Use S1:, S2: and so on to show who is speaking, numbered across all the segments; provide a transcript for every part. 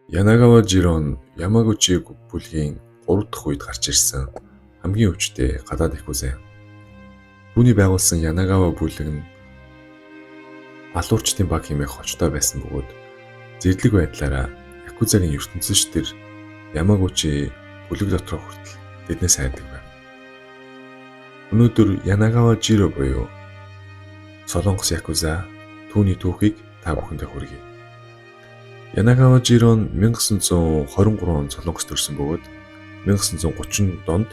S1: Янагава Жиро нь Ямагучи бүлгийн 3 дахь үед гарч ирсэн хамгийн өвчтэй гадаад якуза. Түүний байгуулсан Янагава бүлэг нь алуурчдын баг хэмээх хочтой байсан бөгөөд зэрлэг байдлаараа якузагийн ертөнцөш төр Ямагучи бүлэг дотроо хүртэл тэднээс айдаг байв. Өнөөдөр Янагава Жиро буюу Солонгос якуза түүний түүхийг та бүхэндээ хүргэе. Янагава Жиро нь 1923 он Солонгост төрсэн бөгөөд 1930 онд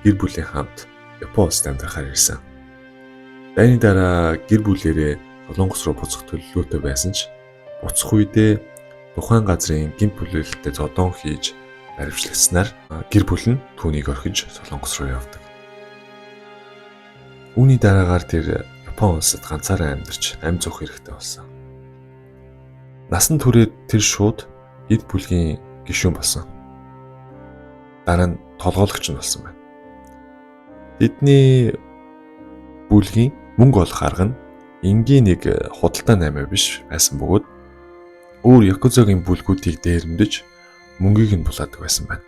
S1: гэр бүлийн хамт Япон улсад амьдрахаар ирсэн. Дайны дараа гэр бүлээрээ Солонгос руу буцах төлөвлөгөөтэй байсан ч буцах үедээ тухайн газрын гэмт бүлээлтэд зодон хийж баривчлагдсанаар гэр бүл нь түүнийг орхиж Солонгос руу явдаг. Үүний дараагаар тэр Япон улсад ганцаараа амьдарч амь зуух хэрэгтэй болсон. Насан туршид тэр шууд эд бүлгийн гишүүн болсон. Дараа нь толгойлогч нь болсон байна. Тэдний бүлгийн мөнгө олох арга нь энгийн нэг худалдаа наймаа биш байсан бөгөөд өөр якузагийн бүлгүүдийг дээрэмдэж мөнгийг нь булаадаг байсан байна.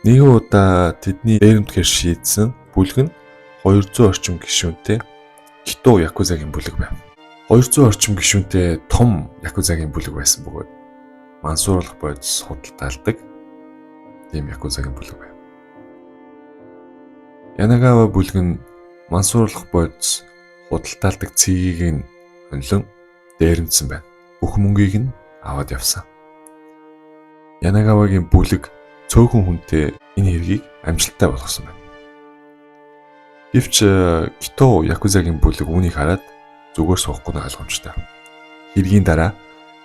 S1: Нэгэн удаа тэдний дээрэмдэхээр шийдсэн бүлэг нь 200 орчим гишүүнтэй Кито якузагийн бүлэг байв. 200 орчим гишүүнтэй том якузагийн бүлэг байсан бөгөөд мансууруулах бодис худалдаалдаг тийм якузагийн бүлэг байв. Янагава бүлэг нь мансууруулах бодис худалдаалдаг цэгийг нь хөнлөн дээрэмдсэн байна. Бүх мөнгийг нь аваад явсан. Янагавагийн бүлэг цөөхөн хүнтэй энэ хэргийг амжилттай болгосон байна. Гэвч Кито якузагийн бүлэг үүнийг хараад зүгээр суухгүй нь ойлгомжтой. Хэргийн дараа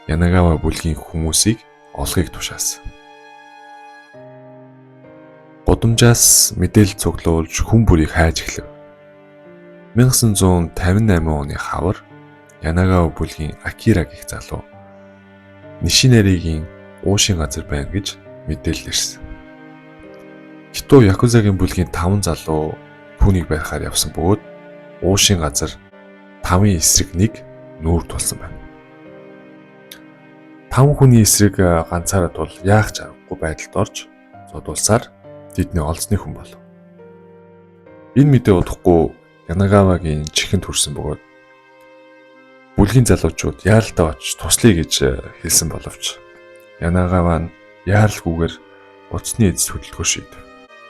S1: Янагава бүлгийн хүмүүсийг олохыг тушаасан. Гудамжаас мэдээлэл цуглуулж хүн бүрийг хайж эхлэв. 1958 оны хавар Янагава бүлгийн Акира гэх залуу Нишинаригийн уушин газар байна гэж мэдээлэл ирсэн. Кито якузагийн бүлгийн 5 залуу түүнийг байхаар явсан бөгөөд уушин газар 5-ын эсрэг 1 нүүр тулсан байна. 5 хүний эсрэг ганцаараа тул яах ч аргагүй байдалд орж зодуулсаар тэдний олзны хүн болов. Энэ мэдээ удахгүй Янагавагийн чихэнд хүрсэн бөгөөд бүлгийн залуучууд яаралтай очиж туслая гэж хэлсэн боловч Янагава нь яаралгүйгээр уцны эзэс хөдөлгөөр шийдэв.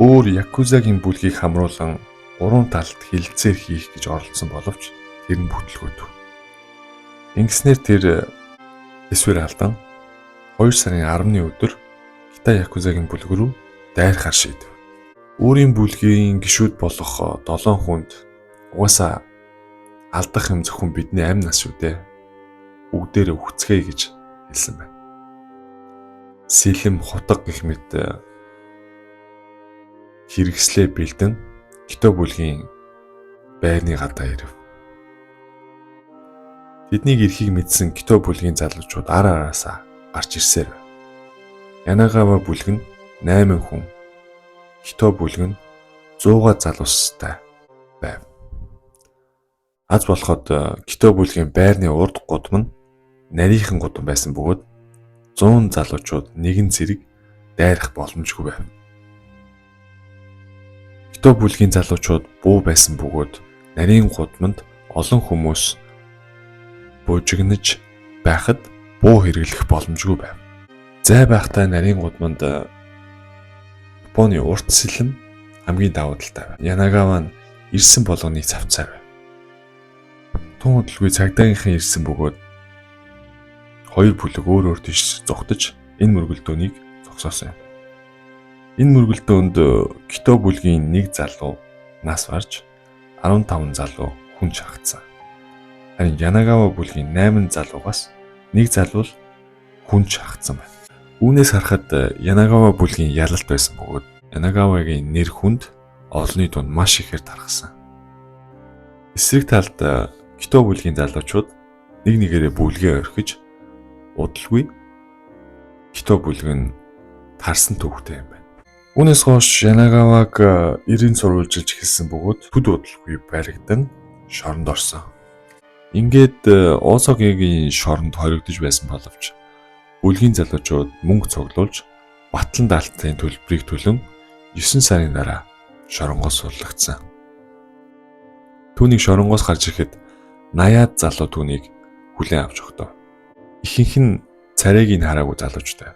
S1: Өөр якузагийн бүлгийг хамруулан 3 талд хилцээр хийх гэж оролдсон боловч тэр нь бүтлгөөдөв. Ингэснээр тэр эсвэр алдан 2 сарын 10-ны өдөр Китай якузагийн бүлэг рүү дайрахаар шийдэв. Өөрийн бүлгийн гишүүд болох 7 хүнд угаасаа алдах юм зөвхөн бидний амь нас шүү дээ. Бүгдээрээ үхцгээе гэж хэлсэн байна. Сэлэм хутга гэх мэт хэрэгслээ бэлдэн Кито бүлгийн байрны гадаа ирэв. Тэднийг ирэхийг мэдсэн Кито бүлгийн залуучууд араасаа гарч ирсээр байв. Янагава бүлэг нь 8 хүн, Кито бүлэг нь 100 залуустай байв. Аз болоход Кито бүлгийн байрны урд гудам нь нарийнхан гудам байсан бөгөөд 100 залуучууд нэгэн зэрэг дайрах боломжгүй байв. Кито бүлгийн залуучууд буу байсан бөгөөд нарийн гудамд олон хүмүүс буужигнаж байхад буу хэрэглэх боломжгүй байв. Зай байхдаа нарийн гудамд Японы урт сэлэм хамгийн давуу талтай байв. Янагава нь ирсэн болгоны цавцаар байв. Тун хөдөлгөөн цагдаагийнхан ирсэн бөгөөд хоёр бүлэг өөр өөр тийш зугтаж энэ мөргөлдөөнийг зогсоосон юм. Энэ мөргөлдөөнд Кито бүлгийн 1 залуу нас барж 15 залуу хүн шахагдсан. Харин Янагава бүлгийн 8 залуугаас 1 залуу хүн шахагдсан байна. Үүнээс харахад Янагава бүлгийн ялалт байсан бөгөөд Янагавагийн нэр хүнд олонний дунд маш ихээр тархсан. Эсрэг талд Кито бүлгийн залуучууд нэг нэгээрээ бүлгээ орхиж удалгүй Кито бүлэг нь тарсан төвхтэй юм байна. Үүнээс хойш Янагаваг эрийн сурвалжилж эхэлсэн бөгөөд төд удалгүй баригдан шоронд орсон. Ингээд Осогийн шоронд хоригдож байсан боловч Бүлгийн залуучууд мөнгө цуглуулж батлан даалтын төлбөрийг төлөн 9 сарын дараа шоронгоос сурлагдсан. Түүнийг шоронгоос гарч ирэхэд 80-аад залуу түүнийг хүлээн авч өгдөө. Ихэнх нь царайг хараагүй залуучтай.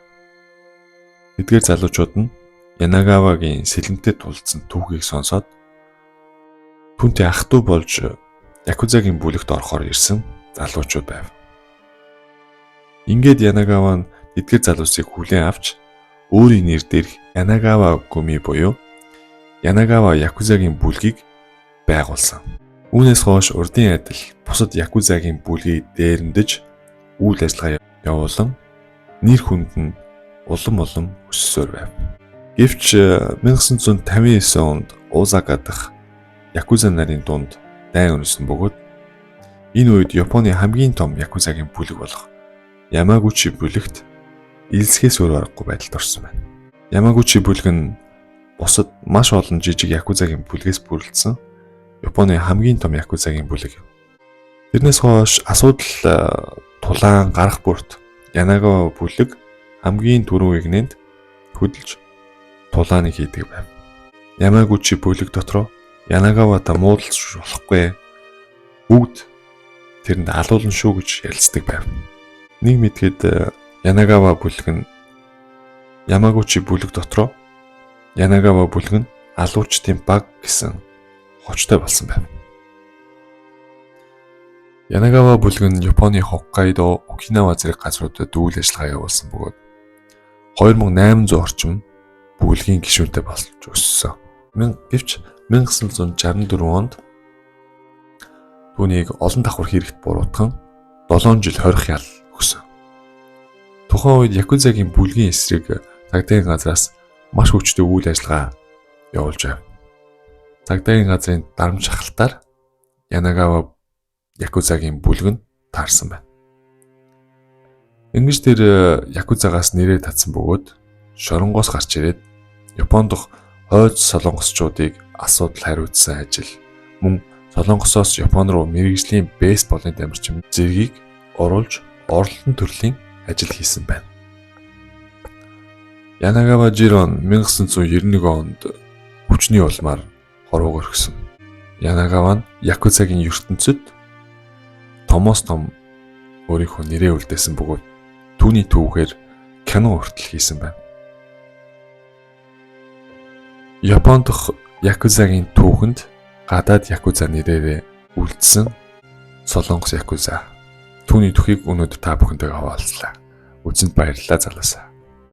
S1: Тэдгээр залуучууд нь Янагавагийн сэлэмтэд тулдсан түүхийг сонсоод түүнтэй ах トゥ болж Якузагийн бүлэгт орохоор ирсэн залуучууд байв. Ингээд Янагава нь тэдгээр залуусыг хүлээн авч өөрийн нэр дээрх Янагава гүми буюу Янагава Якузагийн бүлгийг байгуулсан. Үүнээс хойш урдын адил бусад Якузагийн бүлгийг дээрэндэж үйл ажиллагаа явуулан нэр хүнд нь улам өссөөр байв. Гэвч 1959 онд Озака дахь Якуза нарын дунд дайн өрнөсөн бөгөөд энэ үед Японы хамгийн том Якузагийн бүлэг болох Ямагучи бүлэгт элсгээс өөр аргагүй байдалд орсон байна. Ямагучи бүлэг нь бусад маш олон жижиг Якузагийн бүлгээс бүрдсэн Японы хамгийн том Якузагийн бүлэг. Тэрнээс хойш асуудал тулаан гарах бүрт Янагава бүлэг хамгийн түрүүн игнэнд хөдөлж тулааны хийдэг байв. Ямагучи бүлэг дотроо Янагавата муудалж болохгүй бүгд тэрэнд алуулна шүү гэж ярилцдаг байв. Нэг мэдгээд Янагава бүлэг нь Ямагучи бүлэг дотроо Янагава бүлэг нь алуучдын баг гэсэн хочтой болсон байв. Янагава бүлэг нь Японы Хоккайдо, Окинава зэрэг газруудад үйл ажиллагаа явуулсан бөгөөд 2800 орчим бүлгийн гишүүнтэй болж өссөн. Гэвч 1964 онд түүнийг олон давхар хэрэгт буруутган 7 жил хорих ял өгсөн. Тухайн үед Якузагийн бүлгийн эсрэг цагдаагийн газраас маш хүчтэй үйл ажиллагаа явуулж байв. Цагдаагийн газрын дарамт шахалтаар Янагава Якузагийн бүлэг нь таарсан байна. Ингэж тэр Якузагаас нэрээ татсан бөгөөд шоронгоос гарч ирээд Японд дох хойд солонгосчуудыг асуудал хариуцсан ажил мөн Солонгосоос Япон руу мэргэжлийн бейсболын тамирчин зэргийг оруулж орлолтын төрлийн ажил хийсэн байна. Янагава Жирон 1991 онд хүчний улмаар хорвоо өргөсөн. Янагава нь Якузагийн ертөнцид томоос том өөрийнхөө нэрээ үлдээсэн бөгөөд түүний түүхээр кино хүртэл хийсэн байна. Япон дахь Якузагийн түүхэнд гадаад Якуза нэрээр үлдсэн Солонгос Якуза. Түүний түүхийг өнөөдөр та бүхэнтэйгээ хуваалцлаа. Үзэнд баярлалаа залуусаа.